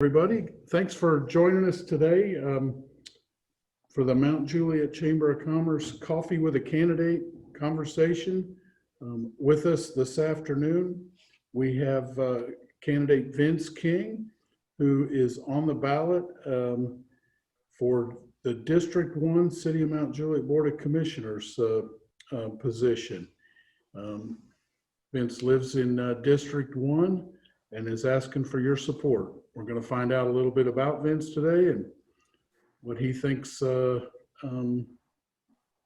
Everybody, thanks for joining us today for the Mount Juliet Chamber of Commerce Coffee with a Candidate conversation. With us this afternoon, we have candidate Vince King, who is on the ballot for the District 1 City of Mount Juliet Board of Commissioners position. Vince lives in District 1 and is asking for your support. We're going to find out a little bit about Vince today and what he thinks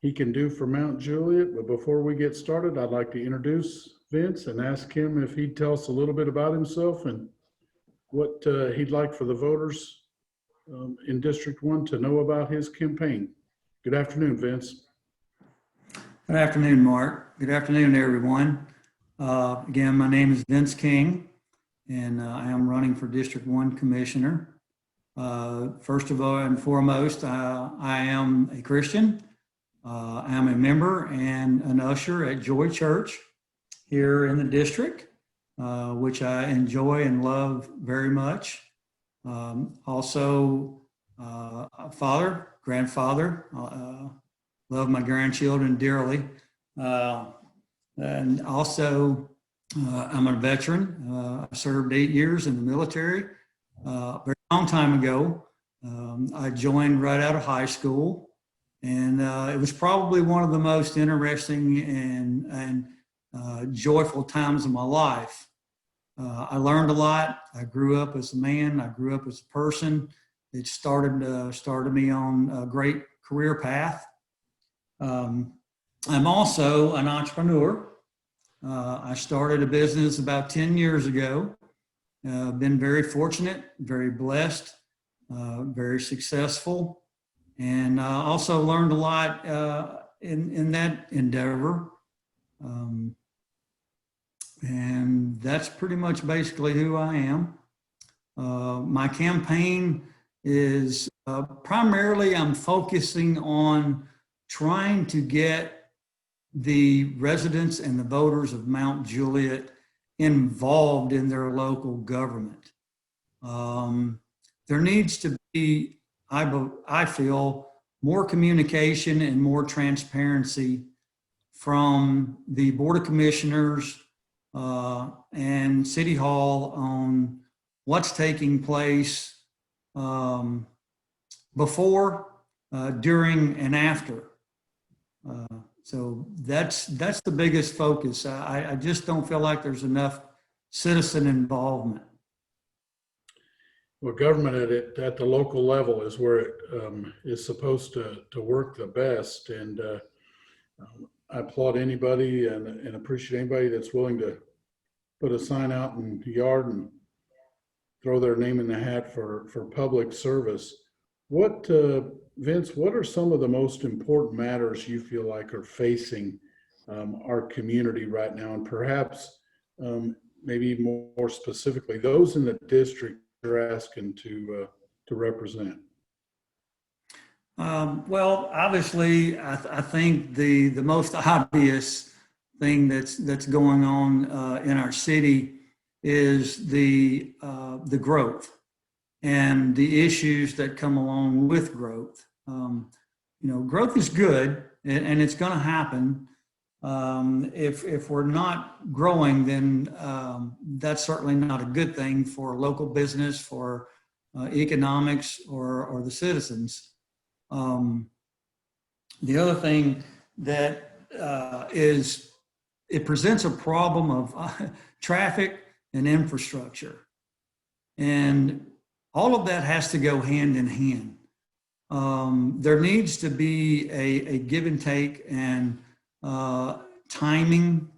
he can do for Mount Juliet. But before we get started, I'd like to introduce Vince and ask him if he'd tell us a little bit about himself and what he'd like for the voters in District 1 to know about his campaign. Good afternoon, Vince. Good afternoon, Mark. Good afternoon, everyone. Again, my name is Vince King, and I am running for District 1 Commissioner. First of all and foremost, I am a Christian. I am a member and an usher at Joy Church here in the district, which I enjoy and love very much. Also, a father, grandfather, love my grandchildren dearly. And also, I'm a veteran. I served 8 years in the military. A very long time ago. I joined right out of high school, and it was probably one of the most interesting and joyful times of my life. I learned a lot. I grew up as a man. I grew up as a person. It started me on a great career path. I'm also an entrepreneur. I started a business about 10 years ago. Been very fortunate, very blessed, very successful, and also learned a lot in that endeavor. And that's pretty much basically who I am. My campaign is primarily I'm focusing on trying to get the residents and the voters of Mount Juliet involved in their local government. There needs to be, I feel, more communication and more transparency from the Board of Commissioners and City Hall on what's taking place before, during, and after. So that's the biggest focus. I just don't feel like there's enough citizen involvement. Well, government at the local level is where it is supposed to work the best. And I applaud anybody and appreciate anybody that's willing to put a sign out in the yard and throw their name in the hat for public service. Vince, what are some of the most important matters you feel like are facing our community right now, and perhaps maybe more specifically those in the district you're asking to represent? Well, obviously, I think the most obvious thing that's going on in our city is the growth and the issues that come along with growth. Growth is good, and it's going to happen. If we're not growing, then that's certainly not a good thing for local business, for economics, or the citizens. The other thing that is, it presents a problem of traffic and infrastructure. And all of that has to go hand in hand. There needs to be a give and take and timing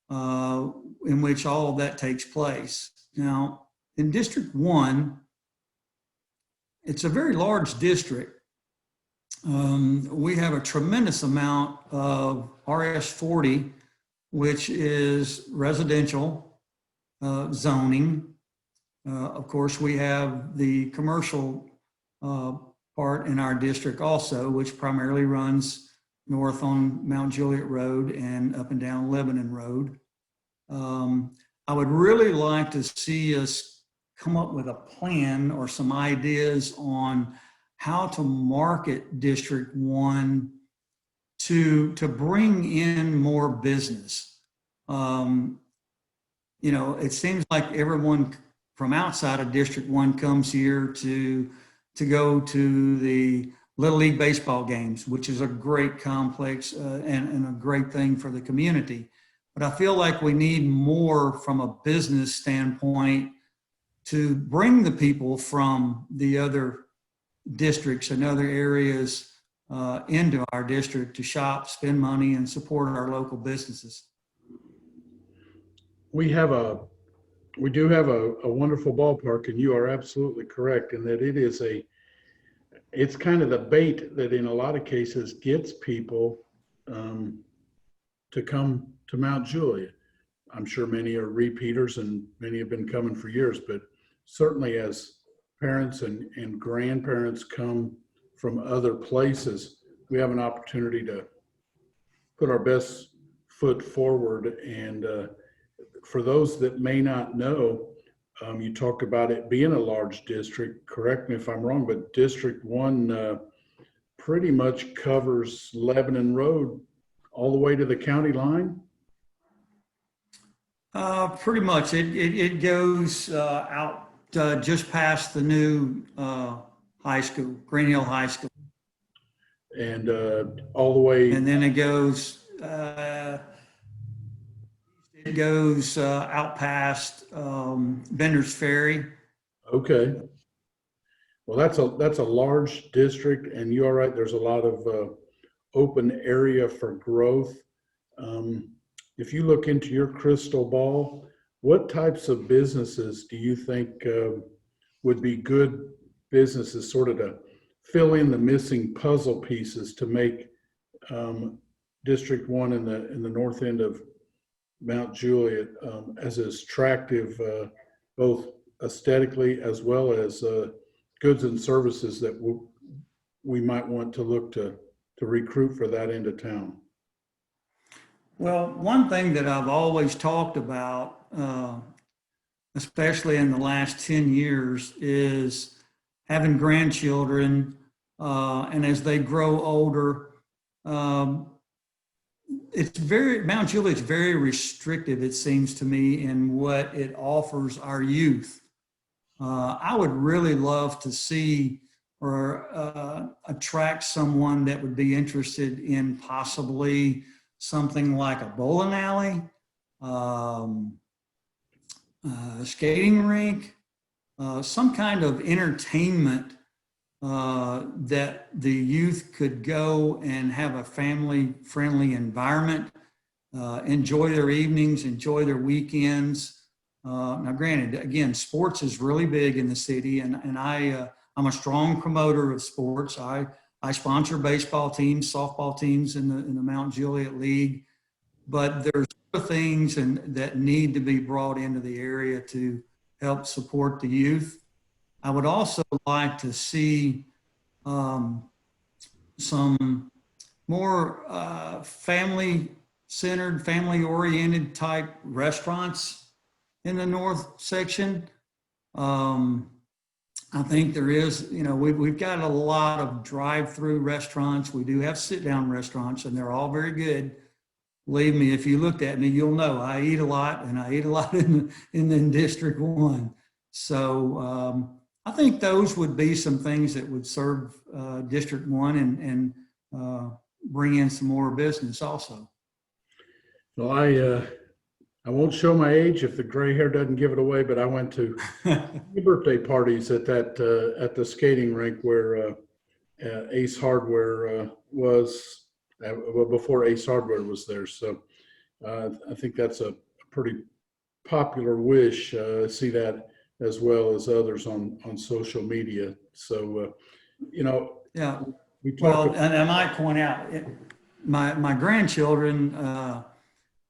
in which all of that takes place. Now, in District 1, it's a very large district. We have a tremendous amount of RS-40, which is residential zoning. Of course, we have the commercial part in our district also, which primarily runs north on Mount Juliet Road and up and down Lebanon Road. I would really like to see us come up with a plan or some ideas on how to market District 1 to bring in more business. You know, it seems like everyone from outside of District 1 comes here to go to the Little League baseball games, which is a great complex and a great thing for the community. But I feel like we need more from a business standpoint to bring the people from the other districts and other areas into our district to shop, spend money, and support our local businesses. We do have a wonderful ballpark, and you are absolutely correct in that it's kind of the bait that in a lot of cases gets people to come to Mount Juliet. I'm sure many are repeaters and many have been coming for years, but certainly as parents and grandparents come from other places, we have an opportunity to put our best foot forward. And for those that may not know, you talked about it being a large district. Correct me if I'm wrong, but District 1 pretty much covers Lebanon Road all the way to the county line. Pretty much. It goes out just past the new high school, Green Hill High School. And all the way. And then it goes out past Bender's Ferry. Okay. Well, that's a large district, and you are right. There's a lot of open area for growth. If you look into your crystal ball, what types of businesses do you think would be good businesses, sort of to fill in the missing puzzle pieces to make District 1 in the north end of Mount Juliet as attractive, both aesthetically as well as goods and services that we might want to look to recruit for that end of town? Well, one thing that I've always talked about, especially in the last 10 years, is having grandchildren, and as they grow older, Mount Juliet's very restrictive, it seems to me, in what it offers our youth. I would really love to see or attract someone that would be interested in possibly something like a bowling alley, a skating rink, some kind of entertainment that the youth could go and have a family-friendly environment, enjoy their evenings, enjoy their weekends. Now, granted, again, sports is really big in the city, and I'm a strong promoter of sports. I sponsor baseball teams, softball teams in the Mount Juliet League, but there's other things that need to be brought into the area to help support the youth. I would also like to see some more family-centered, family-oriented type restaurants in the north section. I think there is, we've got a lot of drive-through restaurants. We do have sit-down restaurants, and they're all very good. Believe me, if you looked at me, you'll know I eat a lot, and I eat a lot in District 1. So I think those would be some things that would serve District 1 and bring in some more business also. Well, I won't show my age if the gray hair doesn't give it away, but I went to birthday parties at the skating rink where Ace Hardware was, before Ace Hardware was there. So I think that's a pretty popular wish. See that as well as others on social media. So, yeah. We well, and I might point out, my grandchildren,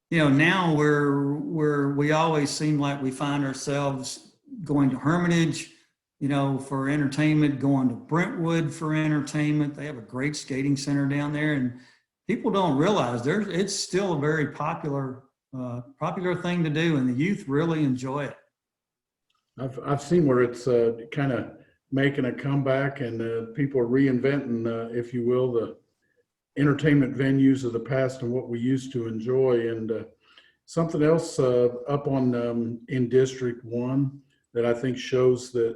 now we always seem like we find ourselves going to Hermitage, for entertainment, going to Brentwood for entertainment. They have a great skating center down there, and people don't realize it's still a very popular thing to do, and the youth really enjoy it. I've seen where it's kind of making a comeback, and people are reinventing, if you will, the entertainment venues of the past and what we used to enjoy. And something else up on in District 1 that I think shows that,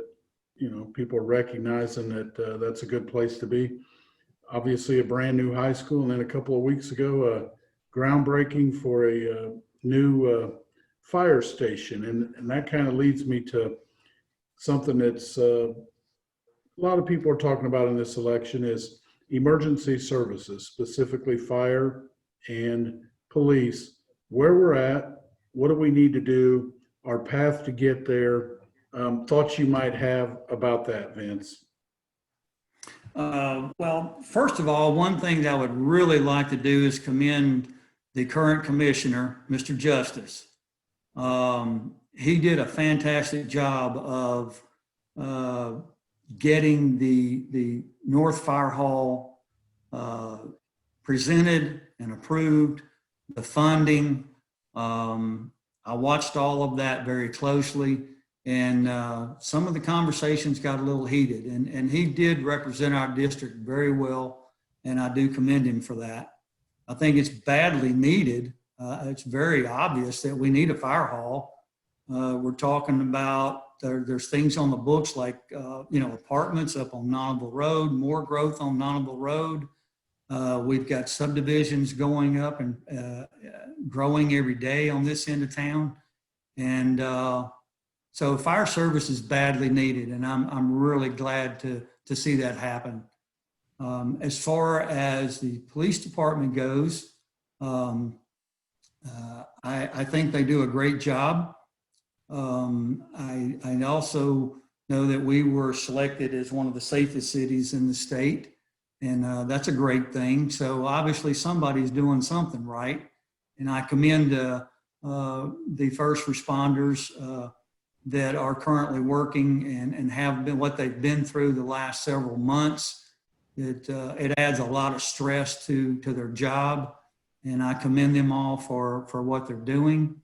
people are recognizing that that's a good place to be. Obviously, a brand new high school, and then a couple of weeks ago, groundbreaking for a new fire station. And that kind of leads me to something that's a lot of people are talking about in this election is emergency services, specifically fire and police, where we're at, what do we need to do, our path to get there. Thoughts you might have about that, Vince? Well, first of all, one thing that I would really like to do is commend the current commissioner, Mr. Justice. He did a fantastic job of getting the North Fire Hall presented and approved, the funding. I watched all of that very closely, and some of the conversations got a little heated, and he did represent our district very well, and I do commend him for that. I think it's badly needed. It's very obvious that we need a fire hall. We're talking about there's things on the books like apartments up on Nonneville Road, more growth on Nonneville Road. We've got subdivisions going up and growing every day on this end of town, and so fire service is badly needed, and I'm really glad to see that happen. As far as the police department goes, I think they do a great job. I also know that we were selected as one of the safest cities in the state, and that's a great thing. So obviously somebody's doing something right, and I commend the first responders that are currently working and have been what they've been through the last several months. It adds a lot of stress to their job, and I commend them all for what they're doing.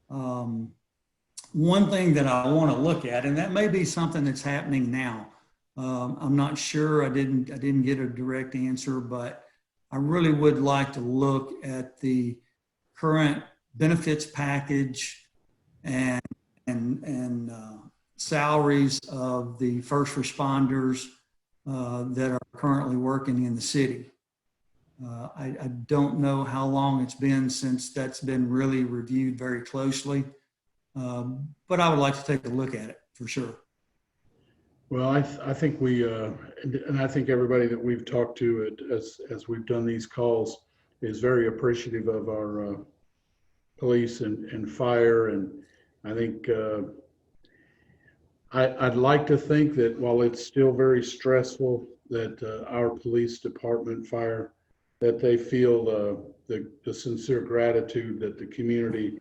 One thing that I want to look at, and that may be something that's happening now. I'm not sure. I didn't get a direct answer, but I really would like to look at the current benefits package and salaries of the first responders that are currently working in the city. I don't know how long it's been since that's been really reviewed very closely, but I would like to take a look at it for sure. Well, I think we, and I think everybody that we've talked to as we've done these calls is very appreciative of our police and fire. And I think I'd like to think that while it's still very stressful, that our police department, fire, that they feel the sincere gratitude that the community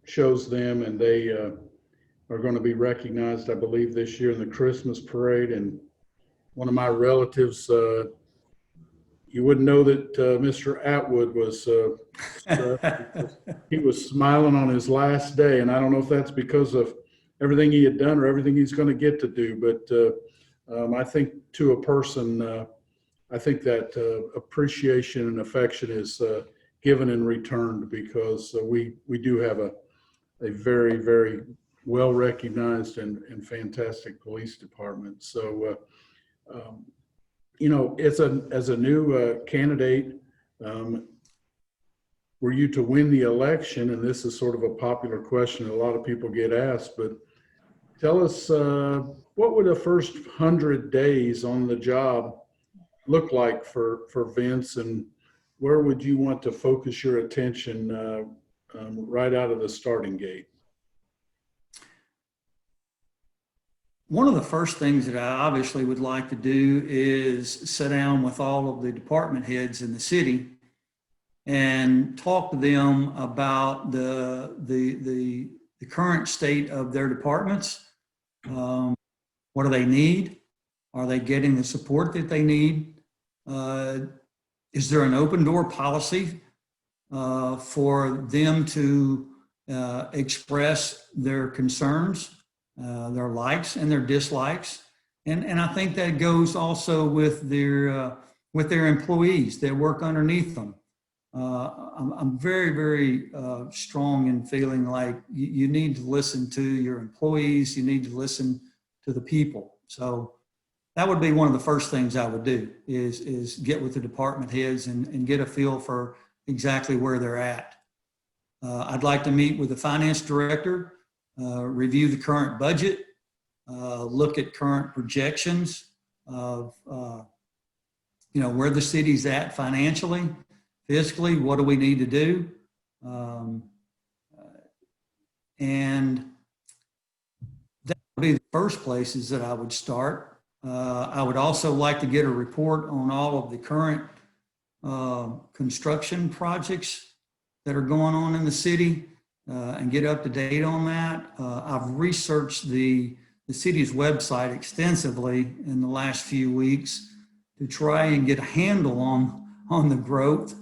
shows them, and they are going to be recognized, I believe, this year in the Christmas parade. And one of my relatives, you wouldn't know that Mr. Atwood was, he was smiling on his last day. And I don't know if that's because of everything he had done or everything he's going to get to do. But I think to a person, I think that appreciation and affection is given and returned, because we do have a very, very well recognized and fantastic police department. So, as a new candidate, were you to win the election, and this is sort of a popular question that a lot of people get asked, but tell us, what would the first 100 days on the job look like for Vince, and where would you want to focus your attention right out of the starting gate? One of the first things that I obviously would like to do is sit down with all of the department heads in the city and talk to them about the current state of their departments. What do they need? Are they getting the support that they need? Is there an open door policy for them to express their concerns, their likes and their dislikes. And I think that goes also with their employees that work underneath them. I'm very, very strong in feeling like you need to listen to your employees. You need to listen to the people. So that would be one of the first things I would do is get with the department heads and get a feel for exactly where they're at. I'd like to meet with the finance director, review the current budget, look at current projections of where the city's at financially, fiscally, what do we need to do? And that would be the first places that I would start. I would also like to get a report on all of the current construction projects that are going on in the city and get up to date on that. I've researched the city's website extensively in the last few weeks to try and get a handle on the growth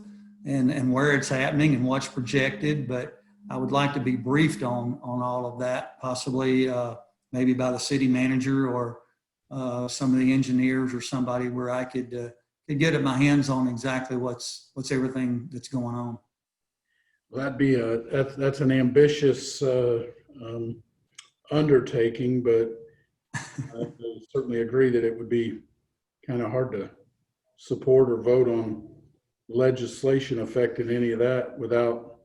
and where it's happening and what's projected. But I would like to be briefed on all of that, possibly maybe by the city manager or some of the engineers or somebody where I could get my hands on exactly what's everything that's going on. Well, that's an ambitious undertaking, but I certainly agree that it would be kind of hard to support or vote on legislation affecting any of that without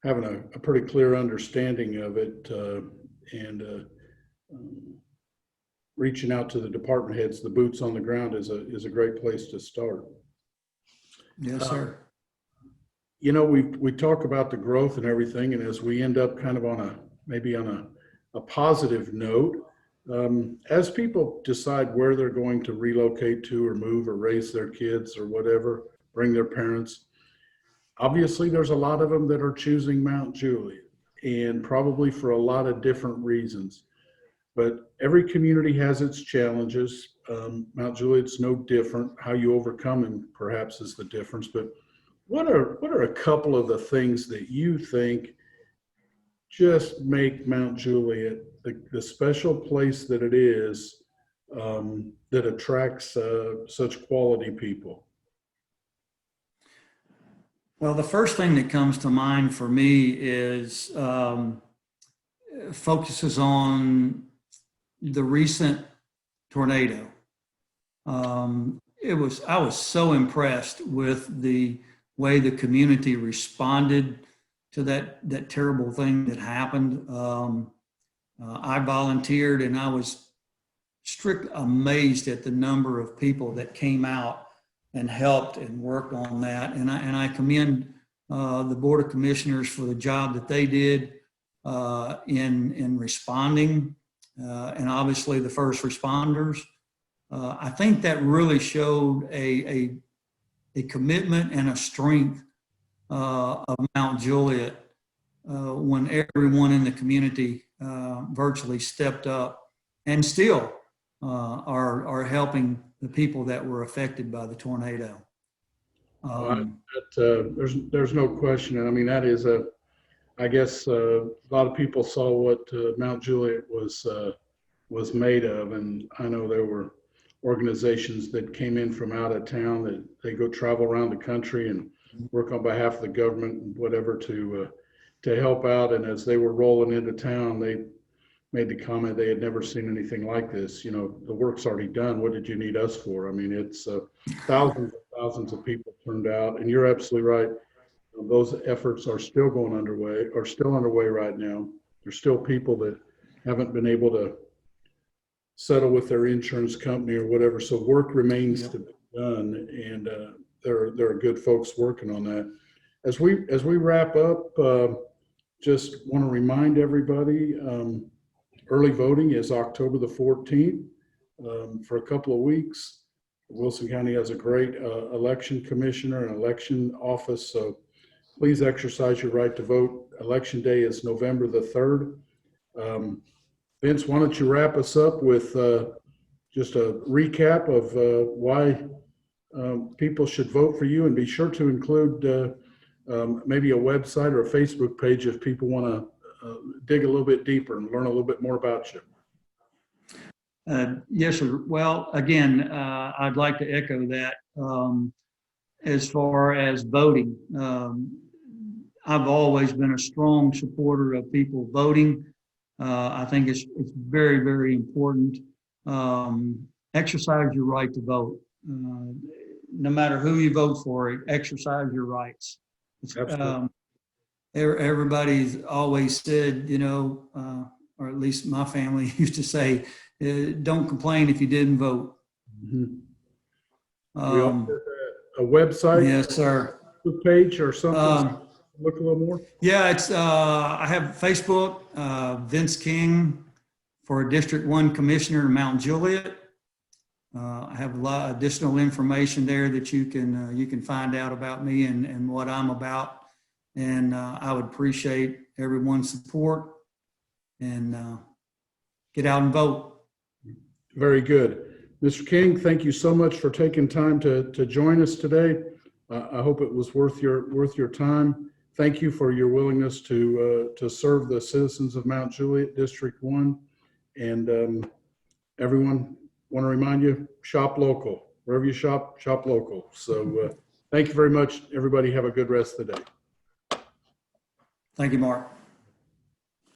having a pretty clear understanding of it and reaching out to the department heads. The boots on the ground is a great place to start. Yes, sir. We talk about the growth and everything, and as we end up kind of maybe on a positive note, as people decide where they're going to relocate to or move or raise their kids or whatever, bring their parents, obviously there's a lot of them that are choosing Mount Juliet, and probably for a lot of different reasons. But every community has its challenges. Mount Juliet's no different. How you overcome them perhaps is the difference. But what are a couple of the things that you think just make Mount Juliet the special place that it is, that attracts such quality people? Well, the first thing that comes to mind for me is focuses on the recent tornado. I was so impressed with the way the community responded to that terrible thing that happened. I volunteered, and I was strictly amazed at the number of people that came out and helped and worked on that. And I commend the Board of Commissioners for the job that they did in responding, and obviously the first responders. I think that really showed a commitment and a strength of Mount Juliet when everyone in the community virtually stepped up and still are helping the people that were affected by the tornado. There's no question. And I mean, that is I guess a lot of people saw what Mount Juliet was made of. And I know there were organizations that came in from out of town that they go travel around the country and work on behalf of the government and whatever to help out. And as they were rolling into town, they made the comment they had never seen anything like this. The work's already done. What did you need us for? I mean, it's thousands and thousands of people turned out, and you're absolutely right. Those efforts are still underway right now. There's still people that haven't been able to settle with their insurance company or whatever. So work remains to be done, and there are good folks working on that. As we wrap up, just want to remind everybody, early voting is October the 14th for a couple of weeks. Wilson County has a great election commissioner and election office, so please exercise your right to vote. Election day is November the 3rd. Vince, why don't you wrap us up with just a recap of why people should vote for you, and be sure to include maybe a website or a Facebook page if people want to dig a little bit deeper and learn a little bit more about you. Yes, sir. Well, again, I'd like to echo that. As far as voting, I've always been a strong supporter of people voting. I think it's very, very important. Exercise your right to vote. No matter who you vote for, exercise your rights. Everybody's always said, you know, or at least my family used to say, don't complain if you didn't vote. Mm-hmm. We offer a website, yes, sir. Page or something. Look a little more. Yeah, it's I have Facebook, Vince King for District 1 Commissioner in Mount Juliet. I have a lot of additional information there that you can find out about me and what I'm about. And I would appreciate everyone's support and get out and vote. Very good. Mr. King, thank you so much for taking time to join us today. I hope it was worth your time. Thank you for your willingness to serve the citizens of Mount Juliet, District 1. And everyone, want to remind you, shop local. Wherever you shop, shop local. So thank you very much, everybody. Have a good rest of the day. Thank you, Mark.